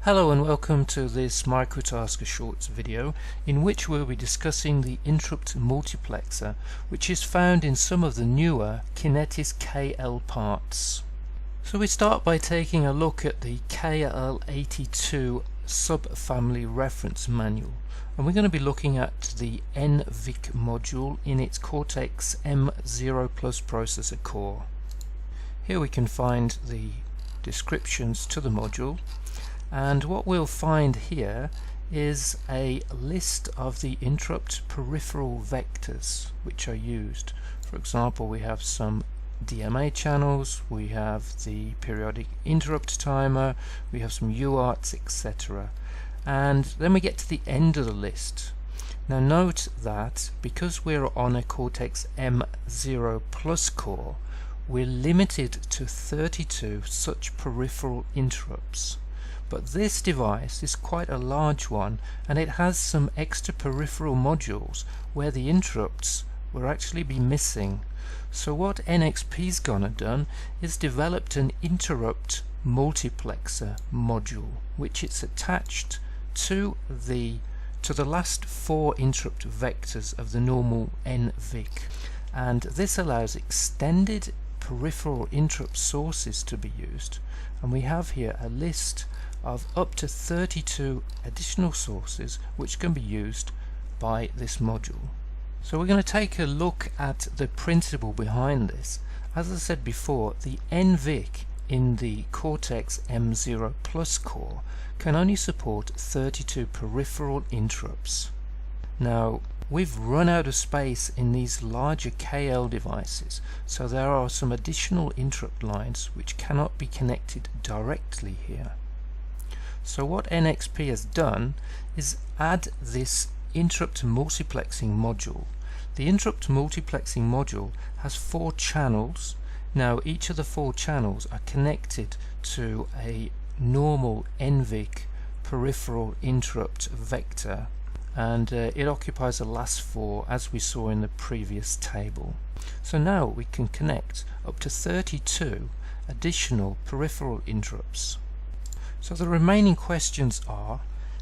Hello and welcome to this MicroTasker Shorts video in which we'll be discussing the interrupt multiplexer, which is found in some of the newer Kinetis KL parts. So we start by taking a look at the KL82 subfamily reference manual, and we're going to be looking at the INTMUX module in its Cortex-m0 Plus processor core. Here we can find the descriptions to the module. And what we'll find here is a list of the interrupt peripheral vectors which are used. For example, we have some DMA channels, we have the periodic interrupt timer, we have some UARTs, etc. And then we get to the end of the list. Now note that because we're on a Cortex-m0 Plus core, we're limited to 32 such peripheral interrupts. But this device is quite a large one, and it has some extra peripheral modules where the interrupts will actually be missing. So what NXP's gonna done is developed an interrupt multiplexer module, which it's attached to the last 4 interrupt vectors of the normal NVIC, and this allows extended peripheral interrupt sources to be used. And we have here a list of up to 32 additional sources which can be used by this module. So we're going to take a look at the principle behind this. As I said before, the NVIC in the Cortex-m0 Plus core can only support 32 peripheral interrupts. Now we've run out of space in these larger KL devices, so there are some additional interrupt lines which cannot be connected directly here. So what NXP has done is add this interrupt multiplexing module. The interrupt multiplexing module has 4 channels. Now each of the 4 channels are connected to a normal NVIC peripheral interrupt vector, and it occupies the last 4 as we saw in the previous table. So now we can connect up to 32 additional peripheral interrupts. So the remaining questions are,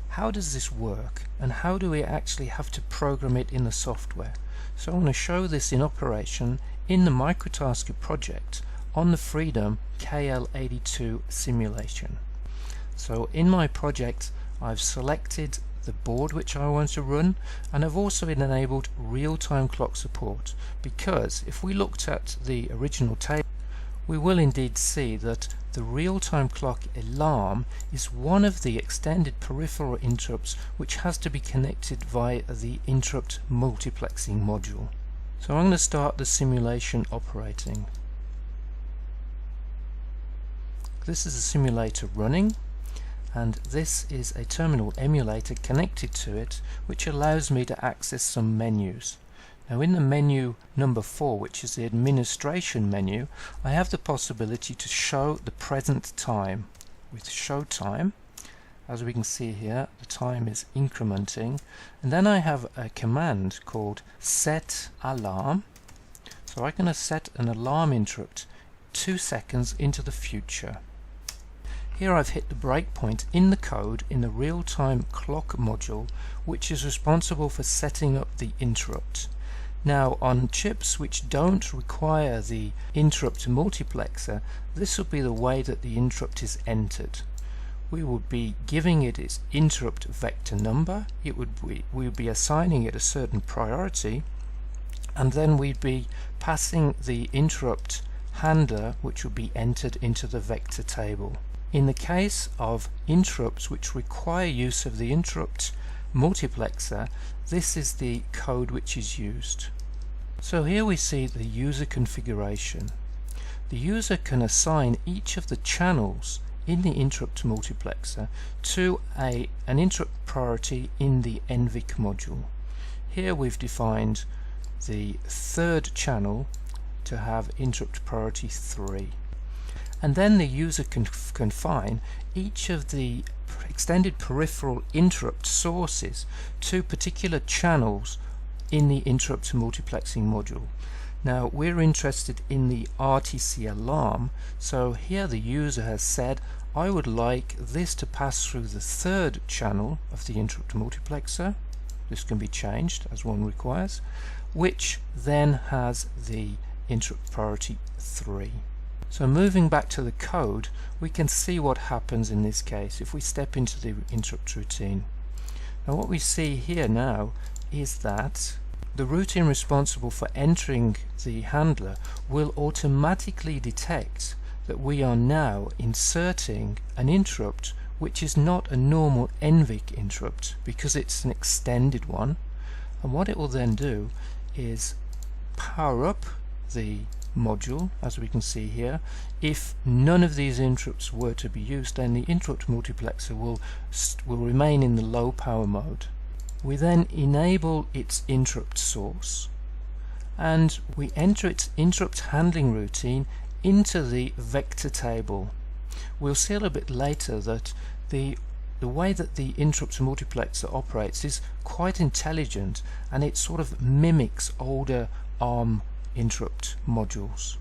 how does this work and how do we actually have to program it in the software? So I'm going to show this in operation in the MicroTasker project on the Freedom KL82 simulation. So in my project I've selected the board which I want to run, and I've also enabled real-time clock support, because if we looked at the original table we will indeed see that the real-time clock alarm is one of the extended peripheral interrupts which has to be connected via the interrupt multiplexing module. So I'm going to start the simulation operating. This is a simulator running, and this is a terminal emulator connected to it which allows me to access some menus. Now in the menu number 4, which is the administration menu, I have the possibility to show the present time. With show time, as we can see here, the time is incrementing, and then I have a command called set alarm. So I'm going to set an alarm interrupt 2 seconds into the future. Here I've hit the breakpoint in the code in the real-time clock module, which is responsible for setting up the interrupt. Now on chips which don't require the interrupt multiplexer, this will be the way that the interrupt is entered. We would be giving it its interrupt vector number, we would be assigning it a certain priority, and then we'd be passing the interrupt handler which would be entered into the vector table. In the case of interrupts which require use of the interrupt multiplexer, this is the code which is used. So here we see the user configuration. The user can assign each of the channels in the interrupt multiplexer to an interrupt priority in the NVIC module. Here we've defined the 3rd channel to have interrupt priority 3. And then the user can confine each of the extended peripheral interrupt sources to particular channels in the interrupt multiplexing module. Now we're interested in the RTC alarm, so here the user has said I would like this to pass through the third channel of the interrupt multiplexer. This can be changed as one requires, which then has the interrupt priority 3. So moving back to the code, we can see what happens in this case if we step into the interrupt routine. Now what we see here now is that the routine responsible for entering the handler will automatically detect that we are now inserting an interrupt which is not a normal NVIC interrupt because it's an extended one, and what it will then do is power up the module, as we can see here. If none of these interrupts were to be used, then the interrupt multiplexer will remain in the low power mode. We then enable its interrupt source and we enter its interrupt handling routine into the vector table. We'll see a little bit later that the way that the interrupt multiplexer operates is quite intelligent, and it sort of mimics older ARM interrupt modules.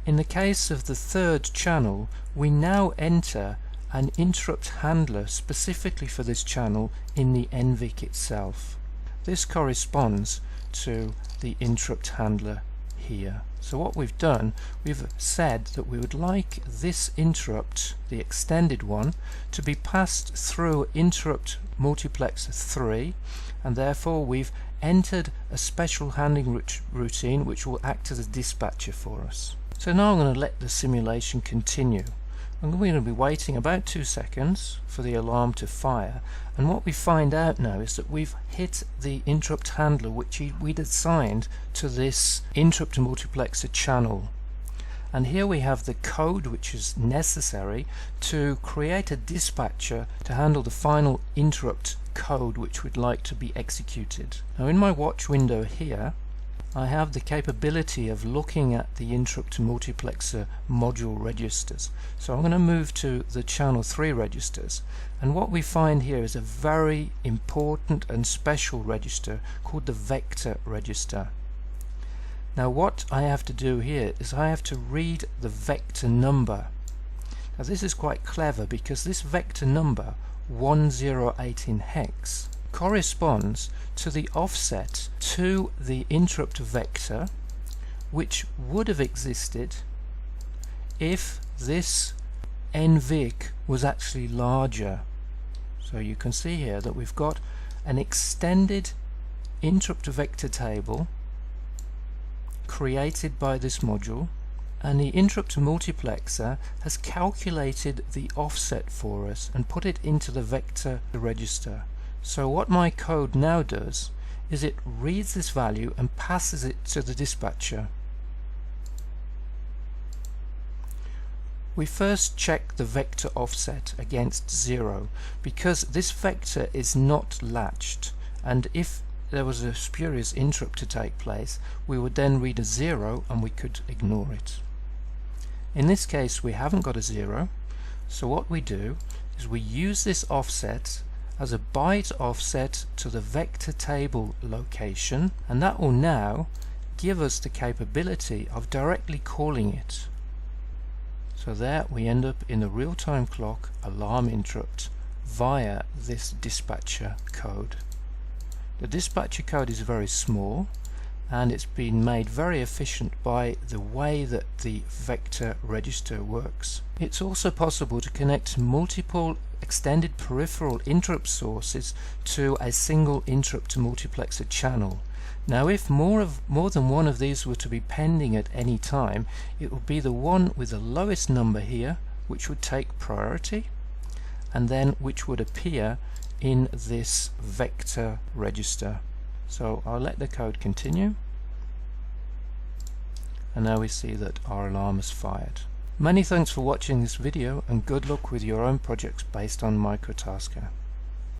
In the case of the third channel, we now enter an interrupt handler specifically for this channel in the NVIC itself. This corresponds to the interrupt handler here. So what we've done, we've said that we would like this interrupt, the extended one, to be passed through interrupt multiplexer 3, and therefore we've entered a special handling routine which will act as a dispatcher for us. So now I'm going to let the simulation continue. I'm going to be waiting about 2 seconds for the alarm to fire, and what we find out now is that we've hit the interrupt handler which we'd assigned to this interrupt multiplexer channel. And here we have the code which is necessary to create a dispatcher to handle the final interrupt code which we'd like to be executed. Now in my watch window here, I have the capability of looking at the interrupt multiplexer module registers. So I'm going to move to the channel 3 registers, and what we find here is a very important and special register called the vector register. Now what I have to do here is I have to read the vector number. Now this is quite clever because this vector number 108 in hex corresponds to the offset to the interrupt vector which would have existed if this NVIC was actually larger. So you can see here that we've got an extended interrupt vector table created by this module, and the interrupt multiplexer has calculated the offset for us and put it into the vector register. So what my code now does is it reads this value and passes it to the dispatcher. We first check the vector offset against 0 because this vector is not latched, and if there was a spurious interrupt to take place, we would then read a 0 and we could ignore it. In this case we haven't got a 0, so what we do is we use this offset as a byte offset to the vector table location, and that will now give us the capability of directly calling it. So there we end up in the real-time clock alarm interrupt via this dispatcher code. The dispatcher code is very small, and it's been made very efficient by the way that the vector register works. It's also possible to connect multiple extended peripheral interrupt sources to a single interrupt multiplexer channel. Now if more than one of these were to be pending at any time, it would be the one with the lowest number here which would take priority, and then which would appear in this vector register. So I'll let the code continue, and now we see that our alarm is fired. Many thanks for watching this video, and good luck with your own projects based on uTasker.